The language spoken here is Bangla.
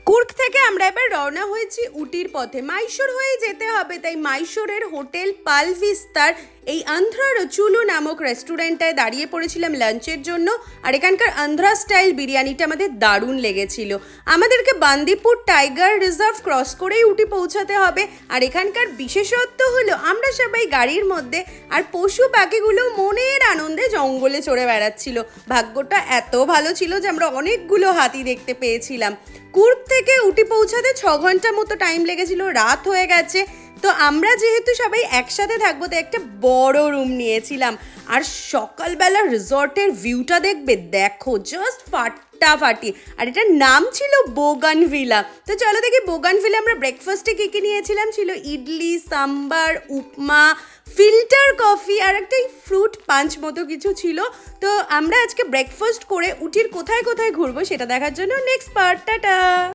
কুর্গ থেকে আমরা এবার রওনা হয়েছি উটির পথে। মাইশোর হয়ে যেতে হবে, তাই মাইশোরের হোটেল পাল ভিস্তার এই আন্ধ্রা রচুলু নামক রেস্টুরেন্টটায় দাঁড়িয়ে পড়েছিলাম লাঞ্চের জন্য। আর এখানকার আন্ধ্রা স্টাইল বিরিয়ানিটা আমাদের দারুণ লেগেছিল। আমাদেরকে বান্দিপুর টাইগার রিজার্ভ ক্রস করেই উটি পৌঁছাতে হবে। আর এখানকার বিশেষত্ব হলো আমরা সবাই গাড়ির মধ্যে, আর পশু পাখিগুলো মনের আনন্দে জঙ্গলে চড়ে বেড়াচ্ছিল। ভাগ্যটা এত ভালো ছিল যে আমরা অনেকগুলো হাতি দেখতে পেয়েছিলাম। কুর্গ থেকে উটি পৌঁছাতে 6 ঘন্টা মতো টাইম লেগেছিল, রাত হয়ে গেছে। তো আমরা যেহেতু সবাই একসাথে থাকবো, তো একটা বড় রুম নিয়েছিলাম। আর সকালবেলা রিসর্টের ভিউটা দেখো জাস্ট ফাটাফাটি। আর এটার নাম ছিল বোগানভিলা। তো চলো দেখি বোগানভিলা আমরা ব্রেকফাস্টে কী কী নিয়েছিলাম। ছিল ইডলি, সাম্বার, উপমা, ফিল্টার কফি আর একটা ফ্রুট পাঞ্চ মতো কিছু ছিল। তো আমরা আজকে ব্রেকফাস্ট করে উটির কোথায় কোথায় ঘুরবো সেটা দেখার জন্য নেক্সট পার্ট, টাটা।